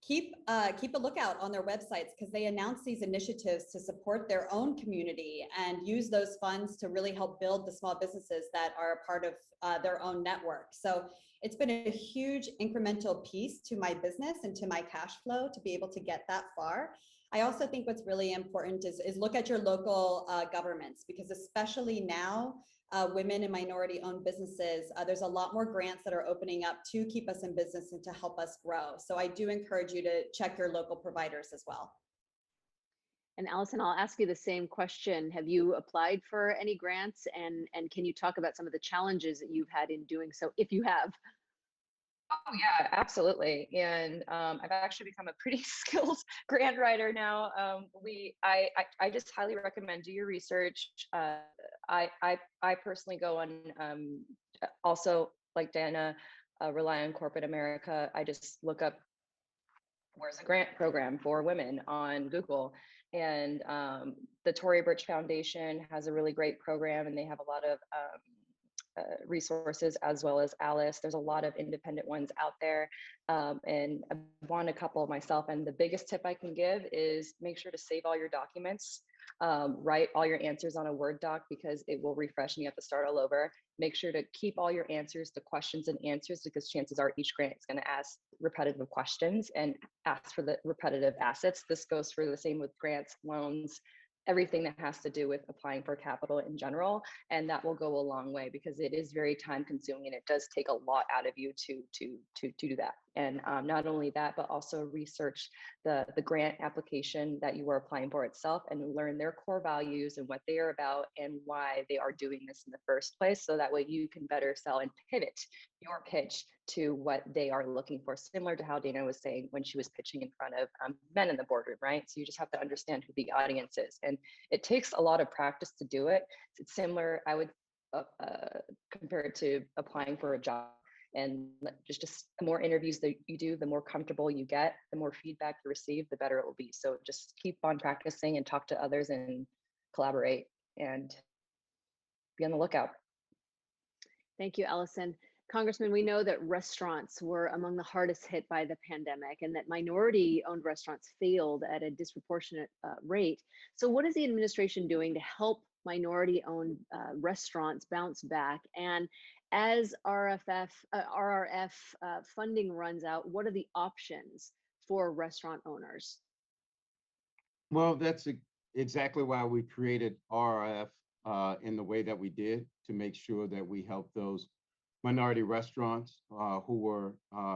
keep a lookout on their websites because they announce these initiatives to support their own community and use those funds to really help build the small businesses that are a part of their own network. So it's been a huge incremental piece to my business and to my cash flow to be able to get that far. I also think what's really important is look at your local governments, because especially now, women and minority owned businesses, there's a lot more grants that are opening up to keep us in business and to help us grow. So I do encourage you to check your local providers as well. And Allison, I'll ask you the same question. Have you applied for any grants, and can you talk about some of the challenges that you've had in doing so, if you have? Oh yeah, absolutely. And I've actually become a pretty skilled grant writer now. I just highly recommend do your research. I personally go on also like Dana, rely on corporate America. I just look up where's a grant program for women on Google. And the Tory Burch Foundation has a really great program, and they have a lot of resources, as well as Alice. There's a lot of independent ones out there, and I've won a couple myself. And the biggest tip I can give is make sure to save all your documents, write all your answers on a Word doc because it will refresh and you have to start all over. Make sure to keep all your answers to questions and answers, because chances are each grant is going to ask repetitive questions and ask for the repetitive assets. This goes for the same with grants, loans, everything that has to do with applying for capital in general. And that will go a long way because it is very time consuming and it does take a lot out of you to do that. And not only that, but also research the grant application that you are applying for itself and learn their core values and what they are about and why they are doing this in the first place. So that way you can better sell and pivot your pitch to what they are looking for, similar to how Dana was saying when she was pitching in front of men in the boardroom, right? So you just have to understand who the audience is. And it takes a lot of practice to do it. It's similar, I would compare it to applying for a job. And just the more interviews that you do, the more comfortable you get, the more feedback you receive, the better it will be. So just keep on practicing and talk to others and collaborate and be on the lookout. Thank you, Allison. Congressman, we know that restaurants were among the hardest hit by the pandemic and that minority-owned restaurants failed at a disproportionate rate. So what is the administration doing to help minority-owned restaurants bounce back? And as RRF funding runs out, what are the options for restaurant owners? Well, that's exactly why we created RRF in the way that we did. to make sure that we help those minority restaurants who were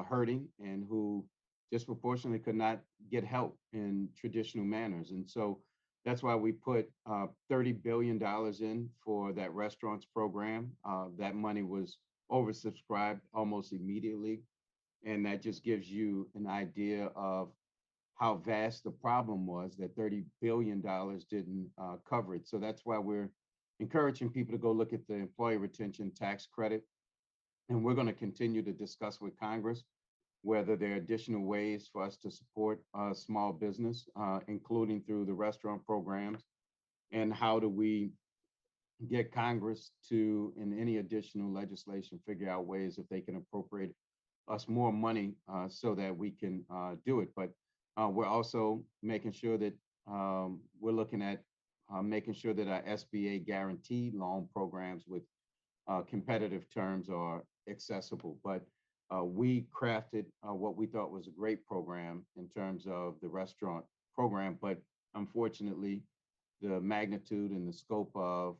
hurting and who disproportionately could not get help in traditional manners. And so that's why we put $30 billion in for that restaurants program. That money was oversubscribed almost immediately. And that just gives you an idea of how vast the problem was that $30 billion didn't cover it. So that's why we're encouraging people to go look at the employee retention tax credit. And we're going to continue to discuss with Congress whether there are additional ways for us to support small business, including through the restaurant programs. And how do we get Congress to, in any additional legislation, figure out ways if they can appropriate us more money so that we can do it. But we're also making sure that we're looking at making sure that our SBA guaranteed loan programs with competitive terms are accessible. But we crafted what we thought was a great program in terms of the restaurant program, but unfortunately, the magnitude and the scope of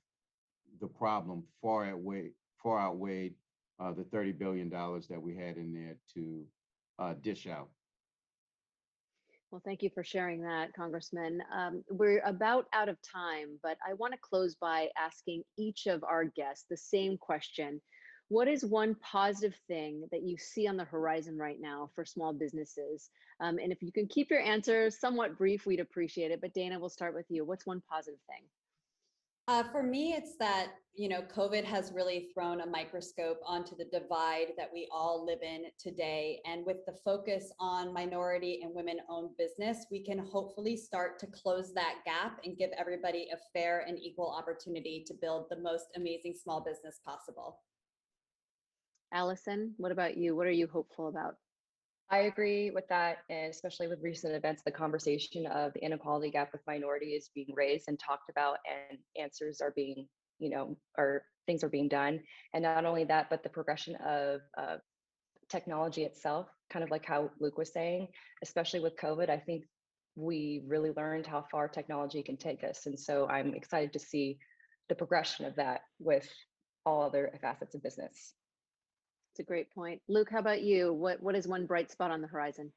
the problem far outweighed the $30 billion that we had in there to dish out. Well, thank you for sharing that, Congressman. We're about out of time, but I want to close by asking each of our guests the same question. What is one positive thing that you see on the horizon right now for small businesses? And if you can keep your answers somewhat brief, we'd appreciate it. But Dana, we'll start with you. What's one positive thing? For me, it's that, COVID has really thrown a microscope onto the divide that we all live in today. And with the focus on minority and women-owned business, we can hopefully start to close that gap and give everybody a fair and equal opportunity to build the most amazing small business possible. Allison, what about you? What are you hopeful about? I agree with that, and especially with recent events, the conversation of the inequality gap with minority is being raised and talked about, and answers are being, or things are being done. And not only that, but the progression of technology itself, kind of like how Luke was saying, especially with COVID, I think we really learned how far technology can take us. And so I'm excited to see the progression of that with all other facets of business. It's a great point. Luke, how about you? What is one bright spot on the horizon?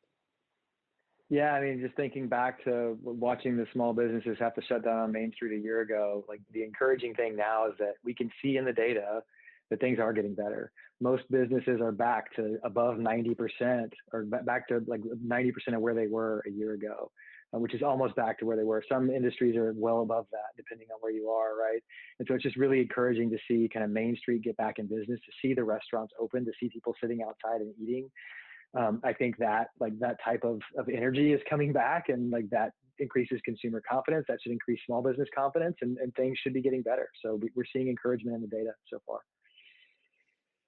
Yeah, I mean, just thinking back to watching the small businesses have to shut down on Main Street a year ago, like the encouraging thing now is that we can see in the data that things are getting better. Most businesses are back to above 90% or back to like 90% of where they were a year ago, which is almost back to where they were. Some industries are well above that, depending on where you are, right? And so it's just really encouraging to see kind of Main Street get back in business, to see the restaurants open, to see people sitting outside and eating. I think that like that type of energy is coming back, and like that increases consumer confidence. That should increase small business confidence, and things should be getting better. So we're seeing encouragement in the data so far.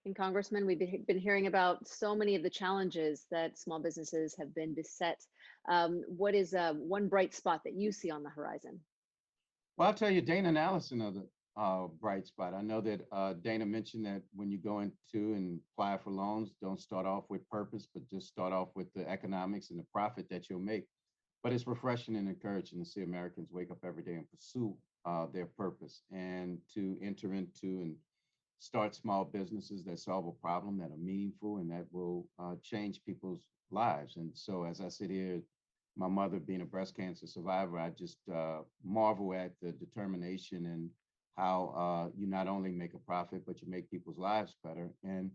And Congressman, we've been hearing about so many of the challenges that small businesses have been beset. What is one bright spot that you see on the horizon? Well, I'll tell you, Dana and Allison are the bright spot. I know that Dana mentioned that when you go into and apply for loans, don't start off with purpose, but just start off with the economics and the profit that you'll make. But it's refreshing and encouraging to see Americans wake up every day and pursue their purpose, and to enter into and start small businesses that solve a problem, that are meaningful, and that will change people's lives. And so as I sit here, my mother being a breast cancer survivor, I just marvel at the determination and how you not only make a profit, but you make people's lives better. And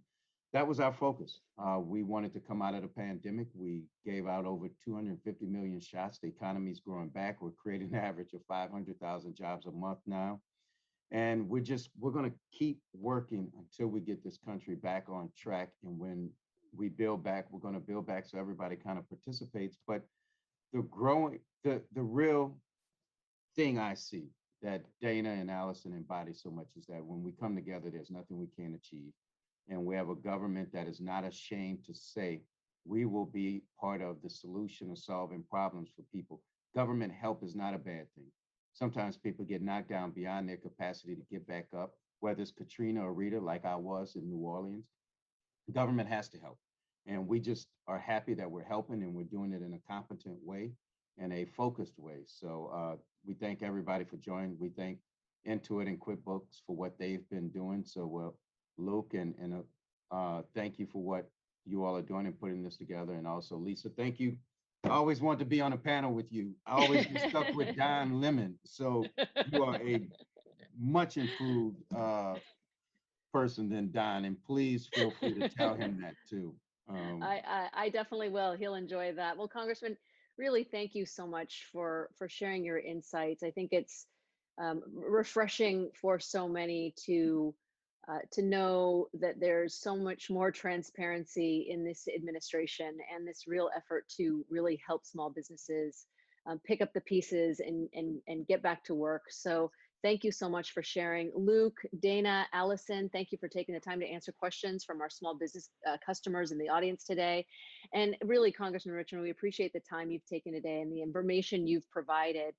that was our focus. We wanted to come out of the pandemic. We gave out over 250 million shots. The economy's growing back. We're creating an average of 500,000 jobs a month now. And we're going to keep working until we get this country back on track. And when we build back, we're going to build back so everybody kind of participates. But the real thing I see that Dana and Allison embody so much is that when we come together, there's nothing we can't achieve. And we have a government that is not ashamed to say, we will be part of the solution of solving problems for people. Government help is not a bad thing. Sometimes people get knocked down beyond their capacity to get back up, whether it's Katrina or Rita, like I was in New Orleans. The government has to help. And we just are happy that we're helping, and we're doing it in a competent way and a focused way. So we thank everybody for joining. We thank Intuit and QuickBooks for what they've been doing. So, Luke and thank you for what you all are doing and putting this together. And also, Lisa, thank you. I always wanted to be on a panel with you. I always get stuck with Don Lemon. So you are a much improved person than Don, and please feel free to tell him that too. I definitely will. He'll enjoy that. Well, Congressman, really thank you so much for sharing your insights. I think it's refreshing for so many to know that there's so much more transparency in this administration and this real effort to really help small businesses pick up the pieces and get back to work. So thank you so much for sharing. Luke, Dana, Allison, thank you for taking the time to answer questions from our small business customers in the audience today. And really, Congressman Richmond, we appreciate the time you've taken today and the information you've provided.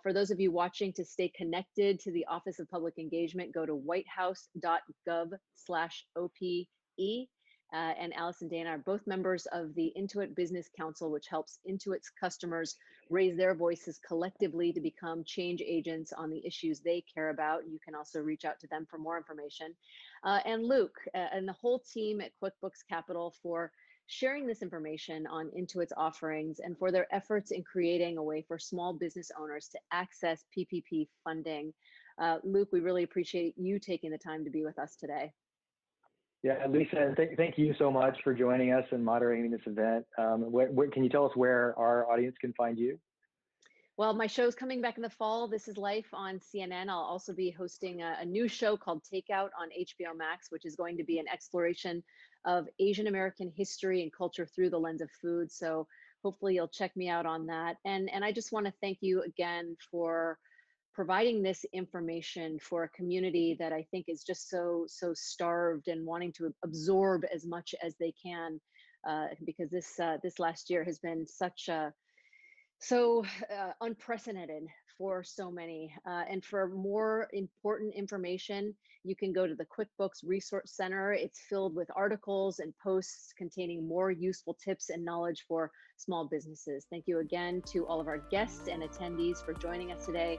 For those of you watching, to stay connected to the Office of Public Engagement, go to whitehouse.gov/OPE. And Allison Dana are both members of the Intuit Business Council, which helps Intuit's customers raise their voices collectively to become change agents on the issues they care about. You can also reach out to them for more information. And Luke and the whole team at QuickBooks Capital for sharing this information on Intuit's offerings and for their efforts in creating a way for small business owners to access PPP funding. Luke, we really appreciate you taking the time to be with us today. Yeah, Lisa, thank you so much for joining us and moderating this event. Can you tell us where our audience can find you? Well, my show's coming back in the fall. This is Life on CNN. I'll also be hosting a new show called Takeout on HBO Max, which is going to be an exploration of Asian American history and culture through the lens of food. So hopefully you'll check me out on that. And I just want to thank you again for providing this information for a community that I think is just so starved and wanting to absorb as much as they can, because this last year has been so unprecedented for so many. And for more important information, you can go to the QuickBooks Resource Center. It's filled with articles and posts containing more useful tips and knowledge for small businesses. Thank you again to all of our guests and attendees for joining us today.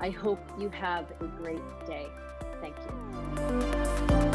I hope you have a great day. Thank you.